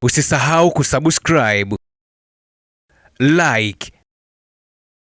Usisahau kusubscribe, like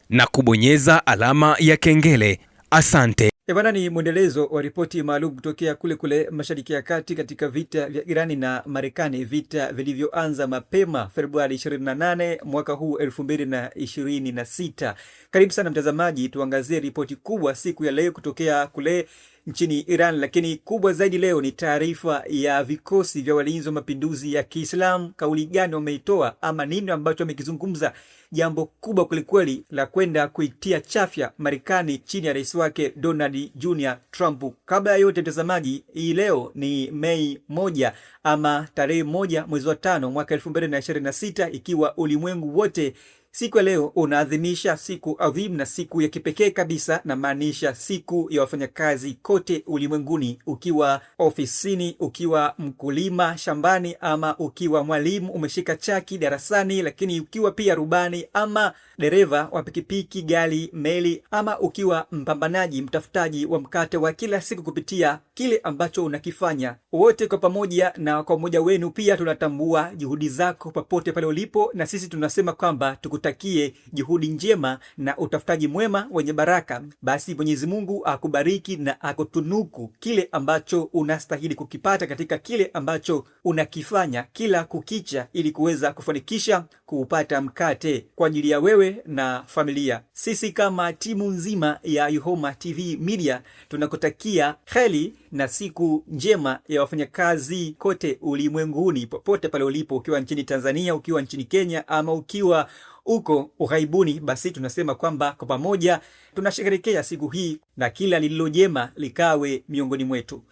na kubonyeza alama ya kengele. Asante. Bwana, ni mwendelezo wa ripoti maalum kutokea kule Mashariki ya Kati katika vita vya Irani na Marekani, vita vilivyoanza mapema Februari 28 mwaka huu 2026. Karibu sana mtazamaji, tuangazie ripoti kubwa siku ya leo kutokea kule nchini Iran, lakini kubwa zaidi leo ni taarifa ya vikosi vya walinzi wa mapinduzi ya Kiislamu. Kauli gani wameitoa ama nini ambacho wamekizungumza? Jambo kubwa kwelikweli la kwenda kuitia chafya Marekani chini ya rais wake Donald Jr. Trump. Kabla ya yote mtazamaji, hii leo ni Mei 1 ama tarehe 1 mwezi wa 5 mwaka 2026, ikiwa ulimwengu wote siku ya leo unaadhimisha siku adhimu na siku ya kipekee kabisa, na maanisha siku ya wafanyakazi kote ulimwenguni. Ukiwa ofisini, ukiwa mkulima shambani, ama ukiwa mwalimu umeshika chaki darasani, lakini ukiwa pia rubani ama dereva wa pikipiki, gari, meli, ama ukiwa mpambanaji, mtafutaji wa mkate wa kila siku kupitia kile ambacho unakifanya, wote kwa pamoja na kwa umoja wenu pia tunatambua juhudi zako popote pale ulipo, na sisi tunasema kwamba tukutakie juhudi njema na utafutaji mwema wenye baraka. Basi Mwenyezi Mungu akubariki na akutunuku kile ambacho unastahili kukipata katika kile ambacho unakifanya kila kukicha, ili kuweza kufanikisha kuupata mkate kwa ajili ya wewe na familia. Sisi kama timu nzima ya Yuhoma TV Media tunakutakia heri na siku njema ya wafanyakazi kote ulimwenguni, popote pale ulipo, ukiwa nchini Tanzania, ukiwa nchini Kenya, ama ukiwa uko ughaibuni. Basi tunasema kwamba kwa pamoja tunasherehekea siku hii na kila lililo jema likawe miongoni mwetu.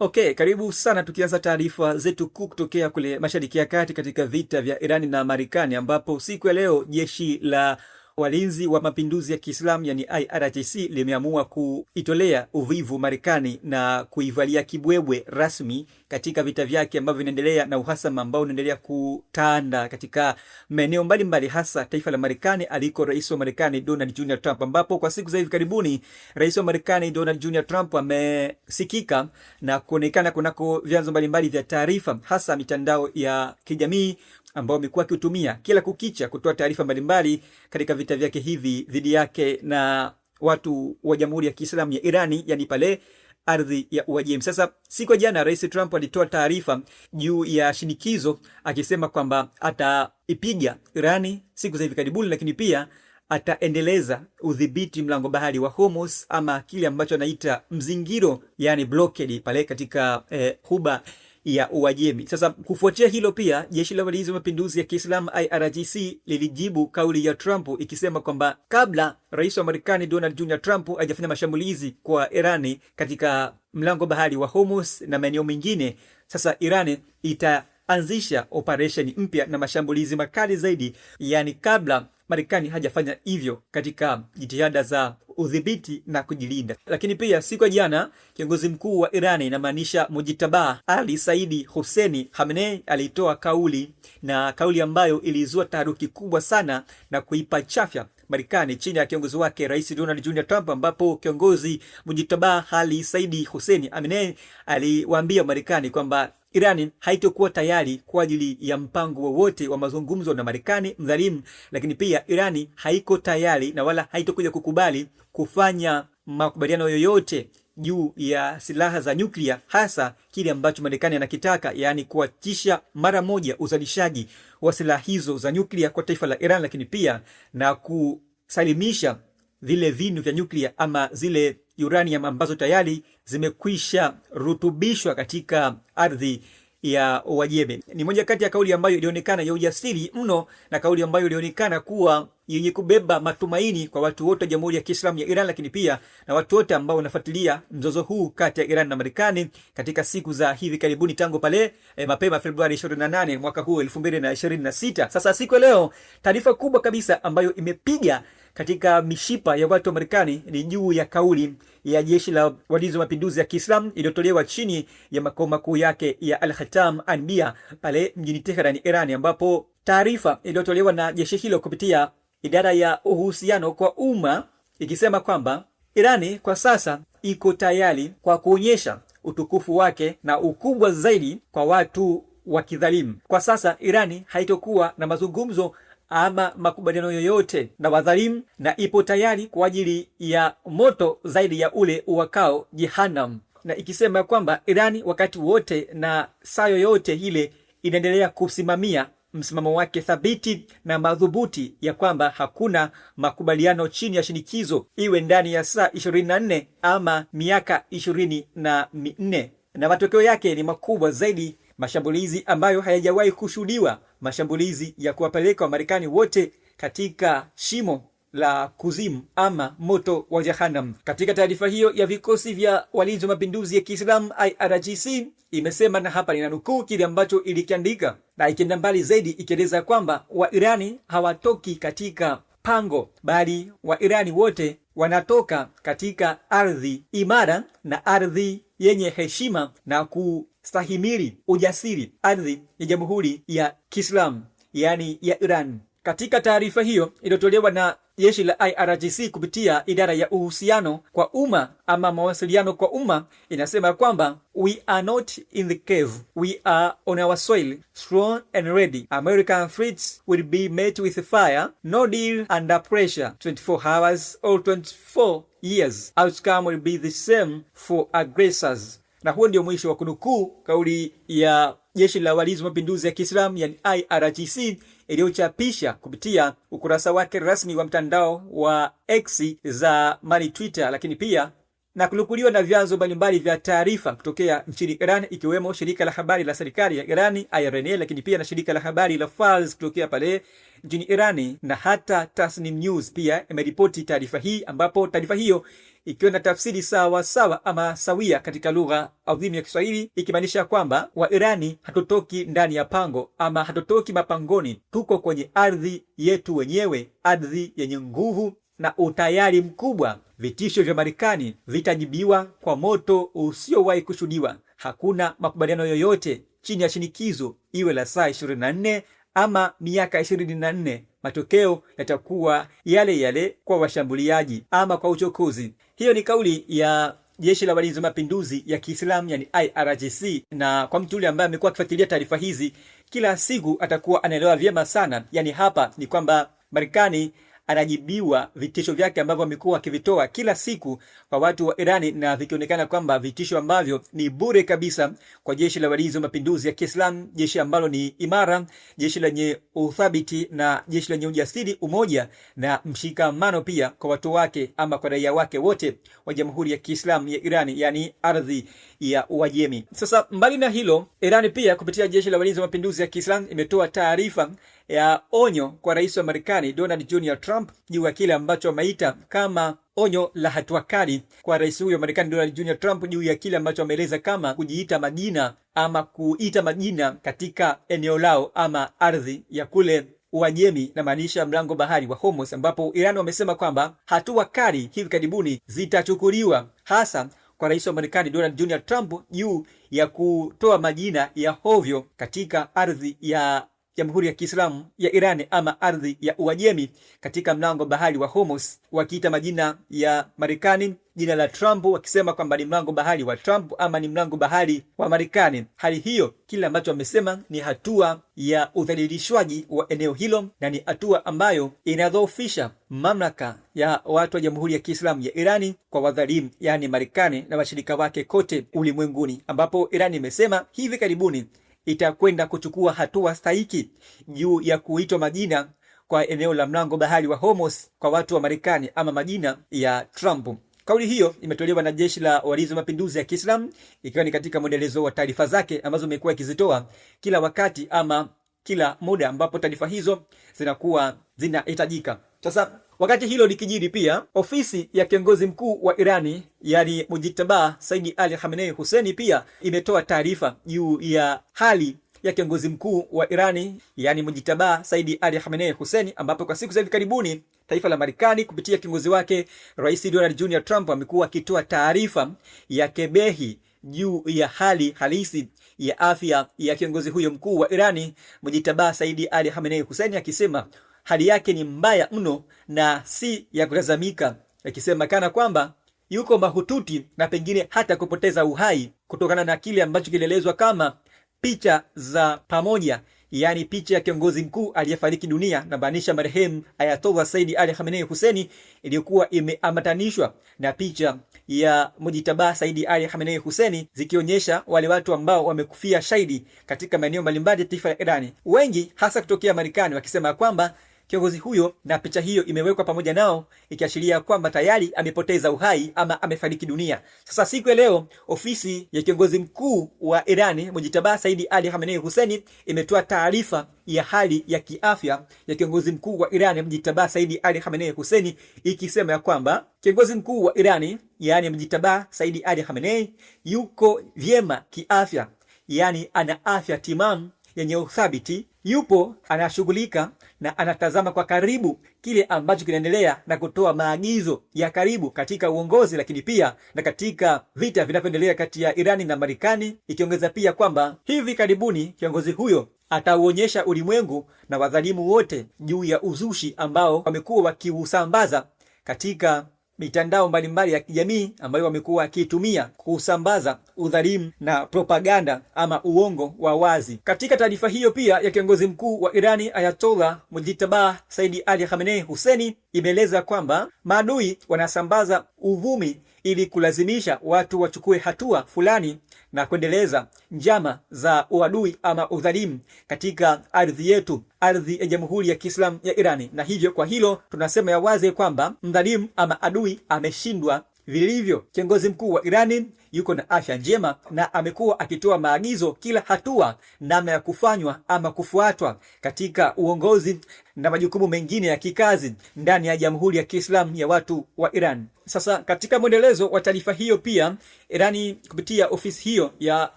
Okay, karibu sana. Tukianza taarifa zetu kuu kutokea kule Mashariki ya Kati katika vita vya Irani na Marekani, ambapo siku ya leo jeshi la walinzi wa mapinduzi ya Kiislamu yani IRGC limeamua kuitolea uvivu Marekani na kuivalia kibwebwe rasmi katika vita vyake ambavyo vinaendelea na uhasama ambao unaendelea kutanda katika maeneo mbalimbali, hasa taifa la Marekani aliko rais wa Marekani Donald Jr. Trump, ambapo kwa siku za hivi karibuni rais wa Marekani Donald Jr. Trump amesikika na kuonekana kunako vyanzo mbalimbali vya taarifa, hasa mitandao ya kijamii ambao amekuwa akitumia kila kukicha kutoa taarifa mbalimbali katika vita vyake hivi dhidi yake na watu wa Jamhuri ya Kiislamu ya Irani, yani pale ardhi ya Uajemi. Sasa siku ya jana rais Trump alitoa taarifa juu ya shinikizo akisema kwamba ataipiga Irani siku za hivi karibuni, lakini pia ataendeleza udhibiti mlango bahari wa Hormuz ama kile ambacho anaita mzingiro, yani blockade pale katika huba ya Uajemi. Sasa kufuatia hilo pia jeshi la walinzi wa mapinduzi ya Kiislamu IRGC lilijibu kauli ya Trump ikisema kwamba kabla rais wa Marekani Donald Jr. Trump hajafanya mashambulizi kwa Irani katika mlango bahari wa Hormuz na maeneo mengine, sasa Irani itaanzisha operation mpya na mashambulizi makali zaidi, yani kabla Marekani hajafanya hivyo katika jitihada za udhibiti na kujilinda. Lakini pia siku ya jana kiongozi mkuu wa Irani, inamaanisha Mujtaba Ali Saidi Hussein Khamenei, alitoa kauli ambayo ilizua taharuki kubwa sana na kuipa chafya Marekani chini ya kiongozi wake rais Donald Jr. Trump, ambapo kiongozi Mujtaba Ali Saidi Hussein Khamenei aliwaambia Marekani kwamba Irani haitokuwa tayari kwa ajili ya mpango wowote wa mazungumzo na Marekani mdhalimu, lakini pia Irani haiko tayari na wala haitokuja kukubali kufanya makubaliano yoyote juu ya silaha za nyuklia, hasa kile ambacho Marekani anakitaka, yani kuachisha mara moja uzalishaji wa silaha hizo za nyuklia kwa taifa la Iran, lakini pia na kusalimisha vile vinu vya nyuklia ama zile uranium ambazo tayari zimekwisha rutubishwa katika ardhi ya Uajemi. Ni moja kati ya kauli ambayo ilionekana ya ujasiri mno na kauli ambayo ilionekana kuwa yenye kubeba matumaini kwa watu wote wa Jamhuri ya Kiislamu ya Iran, lakini pia na watu wote ambao wanafuatilia mzozo huu kati ya Iran na Marekani katika siku za hivi karibuni tangu pale mapema Februari 28 mwaka huu 2026. Sasa siku ya leo taarifa kubwa kabisa ambayo imepiga katika mishipa ya watu wa Marekani ni juu ya kauli ya jeshi la walinzi wa mapinduzi ya Kiislamu iliyotolewa chini ya makao makuu yake ya Al-Khatam Anbiya pale mjini Tehran, Iran, ambapo taarifa iliyotolewa na jeshi hilo kupitia idara ya uhusiano kwa umma ikisema kwamba Irani kwa sasa iko tayari kwa kuonyesha utukufu wake na ukubwa zaidi kwa watu wa kidhalimu. Kwa sasa Irani haitokuwa na mazungumzo ama makubaliano yoyote na wadhalimu, na ipo tayari kwa ajili ya moto zaidi ya ule uwakao Jehannam, na ikisema kwamba Irani wakati wote na saa yoyote ile inaendelea kusimamia msimamo wake thabiti na madhubuti ya kwamba hakuna makubaliano chini ya shinikizo, iwe ndani ya saa 24 ama miaka 24, na matokeo yake ni makubwa zaidi, mashambulizi ambayo hayajawahi kushuhudiwa, mashambulizi ya kuwapeleka Wamarekani wote katika shimo la kuzimu ama moto wa Jahannam. Katika taarifa hiyo ya vikosi vya walinzi wa mapinduzi ya Kiislamu IRGC imesema, na hapa ninanukuu kile ambacho ilikiandika, na ikienda mbali zaidi ikieleza kwamba Wairani hawatoki katika pango, bali Wairani wote wanatoka katika ardhi imara na ardhi yenye heshima na kustahimili ujasiri, ardhi ya Jamhuri ya Kiislamu yani ya Iran. Katika taarifa hiyo iliyotolewa na jeshi la IRGC kupitia idara ya uhusiano kwa umma ama mawasiliano kwa umma, inasema kwamba we are not in the cave, we are on our soil, strong and ready. American threats will be met with fire, no deal under pressure, 24 hours or 24 years. Outcome will be the same for aggressors. Na huo ndio mwisho wa kunukuu kauli ya jeshi la walinzi wa mapinduzi ya Kiislamu yani IRGC iliyochapisha kupitia ukurasa wake rasmi wa mtandao wa X zamani Twitter, lakini pia na kunukuliwa na vyanzo mbalimbali vya taarifa kutokea nchini Iran, ikiwemo shirika la habari la serikali ya Irani IRNA, lakini pia na shirika la habari la Fars kutokea pale nchini Irani, na hata Tasnim News pia imeripoti taarifa hii, ambapo taarifa hiyo ikiwa na tafsiri sawa sawa ama sawia katika lugha adhimu ya Kiswahili, ikimaanisha kwamba Wairani hatutoki ndani ya pango ama hatutoki mapangoni, tuko kwenye ardhi yetu wenyewe, ardhi yenye nguvu na utayari mkubwa. Vitisho vya Marekani vitajibiwa kwa moto usiowahi kushuhudiwa. Hakuna makubaliano yoyote chini ya shinikizo, iwe la saa 24 ama miaka 24. Matokeo yatakuwa yale yale kwa washambuliaji ama kwa uchokozi. Hiyo ni kauli ya jeshi la walinzi wa mapinduzi ya Kiislamu yani IRGC, na kwa mtu yule ambaye amekuwa akifuatilia taarifa hizi kila siku atakuwa anaelewa vyema sana. Yani hapa ni kwamba Marekani anajibiwa vitisho vyake ambavyo amekuwa akivitoa kila siku kwa watu wa Irani, na vikionekana kwamba vitisho ambavyo ni bure kabisa kwa jeshi la walinzi wa mapinduzi ya Kiislamu, jeshi ambalo ni imara, jeshi lenye uthabiti na jeshi lenye ujasiri, umoja na mshikamano pia kwa watu wake ama kwa raia wake wote wa Jamhuri ya Kiislamu ya Irani, yani ardhi ya Uajemi. Sasa mbali na hilo, Irani pia kupitia jeshi la walinzi wa mapinduzi ya Kiislamu imetoa taarifa ya onyo kwa rais wa Marekani Donald Jr. Trump juu ya kile ambacho ameita kama onyo la hatua kali kwa rais huyo wa Marekani Donald Jr. Trump juu ya kile ambacho ameeleza kama kujiita majina ama kuita majina katika eneo lao ama ardhi ya kule Uajemi, na maanisha mlango bahari wa Hormuz, ambapo Iran wamesema kwamba hatua kali hivi karibuni zitachukuliwa hasa kwa rais wa Marekani Donald Jr. Trump juu ya kutoa majina ya hovyo katika ardhi ya Jamhuri ya Kiislamu ya Iran ama ardhi ya Uajemi katika mlango bahari wa Hormuz, wakiita majina ya Marekani jina la Trump, wakisema kwamba ni mlango bahari wa Trump ama ni mlango bahari wa Marekani. Hali hiyo kile ambacho wamesema ni hatua ya udhalilishwaji wa eneo hilo na ni hatua ambayo inadhoofisha mamlaka ya watu wa Jamhuri ya Kiislamu ya Irani kwa wadhalimu, yani Marekani na washirika wake kote ulimwenguni, ambapo Irani imesema hivi karibuni itakwenda kuchukua hatua stahiki juu ya kuitwa majina kwa eneo la mlango bahari wa Hormuz kwa watu wa Marekani ama majina ya Trump. Kauli hiyo imetolewa na jeshi la walinzi wa mapinduzi ya Kiislamu ikiwa ni katika mwendelezo wa taarifa zake ambazo imekuwa ikizitoa kila wakati ama kila muda ambapo taarifa hizo zinakuwa zinahitajika. Sasa wakati hilo likijiri, pia ofisi ya kiongozi mkuu wa Irani yani Mujtaba Saidi Ali Khamenei Hussein pia imetoa taarifa juu ya hali ya kiongozi mkuu wa Irani yani Mujtaba Saidi Ali Khamenei Hussein, ambapo kwa siku za hivi karibuni taifa la Marekani kupitia kiongozi wake Rais Donald Jr. Trump amekuwa akitoa taarifa ya kebehi juu ya hali halisi ya afya ya kiongozi huyo mkuu wa Irani Mujtaba Saidi Ali Khamenei Hussein, akisema hali yake ni mbaya mno na si ya kutazamika, akisema kana kwamba yuko mahututi na pengine hata kupoteza uhai kutokana na kile ambacho kilielezwa kama picha za pamoja, yaani picha ya kiongozi mkuu aliyefariki dunia, na maanisha marehemu Ayatollah Said Ali Khamenei Husseini, iliyokuwa imeambatanishwa na picha ya Mujitaba Said Ali Khamenei Husseini, zikionyesha wale watu ambao wamekufia shahidi katika maeneo mbalimbali ya taifa la Irani, wengi hasa kutokea Marekani, wakisema kwamba kiongozi huyo na picha hiyo imewekwa pamoja nao, ikiashiria kwamba tayari amepoteza uhai ama amefariki dunia. Sasa siku ya leo ofisi ya kiongozi mkuu wa Irani Mujitaba Said Ali Khamenei Husseini imetoa taarifa ya hali ya kiafya ya kiongozi mkuu wa Irani Mujitaba Said Ali Khamenei Husseini, ikisema ya kwamba kiongozi mkuu wa Irani yani Mujitaba Said Ali Khamenei yuko vyema kiafya, yani ana afya timamu yenye uthabiti, yupo anashughulika na anatazama kwa karibu kile ambacho kinaendelea na kutoa maagizo ya karibu katika uongozi, lakini pia na katika vita vinavyoendelea kati ya Irani na Marekani, ikiongeza pia kwamba hivi karibuni kiongozi huyo atauonyesha ulimwengu na wadhalimu wote juu ya uzushi ambao wamekuwa wakiusambaza katika mitandao mbalimbali ya kijamii ambayo wamekuwa wakitumia kusambaza udhalimu na propaganda ama uongo wa wazi. Katika taarifa hiyo pia ya kiongozi mkuu wa Irani Ayatollah Mujitaba Said Ali Khamenei Husseini imeeleza kwamba maadui wanasambaza uvumi ili kulazimisha watu wachukue hatua fulani na kuendeleza njama za uadui ama udhalimu katika ardhi yetu, ardhi ya Jamhuri ya Kiislamu ya Irani. Na hivyo kwa hilo tunasema ya wazi kwamba mdhalimu ama adui ameshindwa vilivyo. Kiongozi mkuu wa Irani yuko na afya njema na amekuwa akitoa maagizo kila hatua namna ya kufanywa ama kufuatwa katika uongozi na majukumu mengine ya kikazi ndani ya Jamhuri ya Kiislamu ya watu wa Iran. Sasa katika mwendelezo wa taarifa hiyo pia Irani kupitia ofisi hiyo ya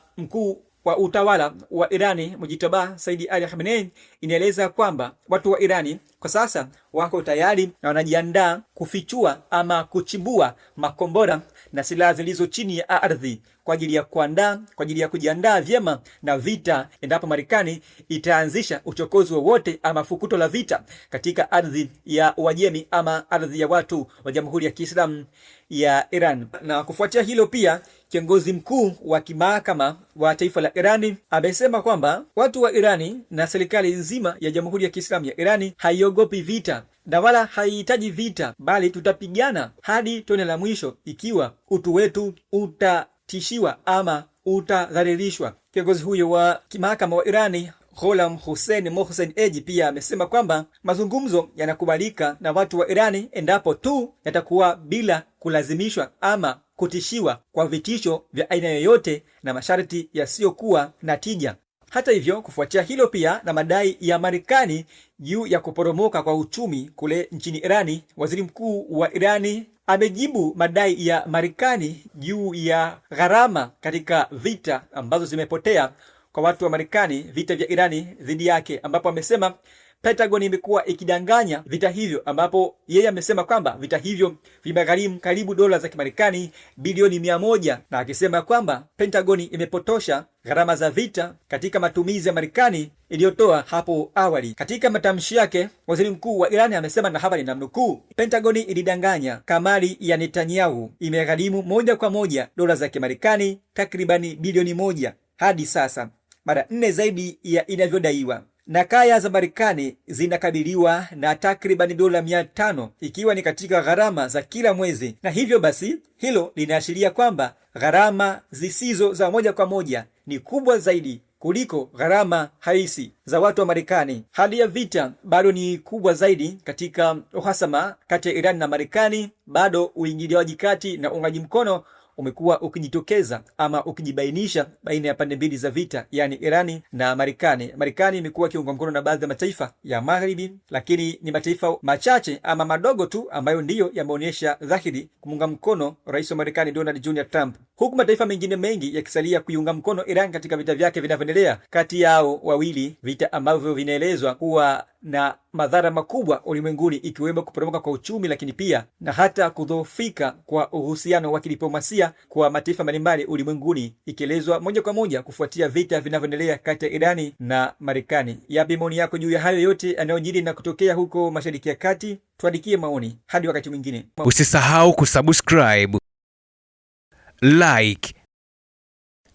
mkuu wa utawala wa Irani Mujitaba Said Ali Khamenei inaeleza kwamba watu wa Irani kwa sasa wako tayari na wanajiandaa kufichua ama kuchimbua makombora na silaha zilizo chini ya ardhi kwa ajili ya kujiandaa vyema na vita endapo Marekani itaanzisha uchokozi wowote ama fukuto la vita katika ardhi ya Uajemi ama ardhi ya watu wa Jamhuri ya Kiislamu ya Iran. Na kufuatia hilo pia kiongozi mkuu wa kimahakama wa taifa la Irani amesema kwamba watu wa Irani na serikali nzima ya Jamhuri ya Kiislamu ya Irani haiogopi vita na wala haihitaji vita, bali tutapigana hadi tone la mwisho ikiwa utu wetu utatishiwa ama utadhalilishwa. Kiongozi huyo wa kimahakama wa Irani Ghulam Hussein Mohsen Eji pia amesema kwamba mazungumzo yanakubalika na watu wa Irani endapo tu yatakuwa bila kulazimishwa ama kutishiwa kwa vitisho vya aina yoyote na masharti yasiyokuwa na tija. Hata hivyo, kufuatia hilo pia na madai ya Marekani juu ya kuporomoka kwa uchumi kule nchini Irani, waziri mkuu wa Irani amejibu madai ya Marekani juu ya gharama katika vita ambazo zimepotea kwa watu wa Marekani, vita vya Irani dhidi yake, ambapo amesema Pentagon imekuwa ikidanganya vita hivyo, ambapo yeye amesema kwamba vita hivyo vimegharimu karibu dola za Kimarekani bilioni 100, na akisema kwamba Pentagon imepotosha gharama za vita katika matumizi ya Marekani iliyotoa hapo awali. Katika matamshi yake, waziri mkuu wa Irani amesema, na hapa ninamnukuu, Pentagon ilidanganya, kamari ya Netanyahu imegharimu moja kwa moja dola za Kimarekani takribani bilioni 1 hadi sasa, mara 4 zaidi ya inavyodaiwa, na kaya za Marekani zinakabiliwa na takribani dola 500 ikiwa ni katika gharama za kila mwezi. Na hivyo basi hilo linaashiria kwamba gharama zisizo za moja kwa moja ni kubwa zaidi kuliko gharama halisi za watu wa Marekani. Hali ya vita bado ni kubwa zaidi katika uhasama kati ya Iran na Marekani. Bado uingiliaji kati na uungaji mkono umekuwa ukijitokeza ama ukijibainisha baina ya pande mbili za vita, yani Irani na Marekani. Marekani imekuwa kiunga mkono na baadhi ya mataifa ya Magharibi, lakini ni mataifa machache ama madogo tu ambayo ndiyo yameonyesha dhahiri kumunga mkono rais wa Marekani Donald Jr. Trump, huku mataifa mengine mengi yakisalia kuiunga mkono Iran katika vita vyake vinavyoendelea kati yao wawili, vita ambavyo vinaelezwa kuwa na madhara makubwa ulimwenguni, ikiwemo kuporomoka kwa uchumi, lakini pia na hata kudhoofika kwa uhusiano wa kidiplomasia kwa mataifa mbalimbali ulimwenguni, ikielezwa moja kwa moja kufuatia vita vinavyoendelea kati ya Irani na Marekani. Yapi maoni yako juu ya hayo yote yanayojiri na kutokea huko Mashariki ya Kati? Tuandikie maoni. Hadi wakati mwingine, usisahau kusubscribe, like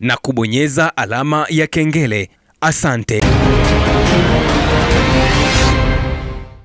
na kubonyeza alama ya kengele. Asante.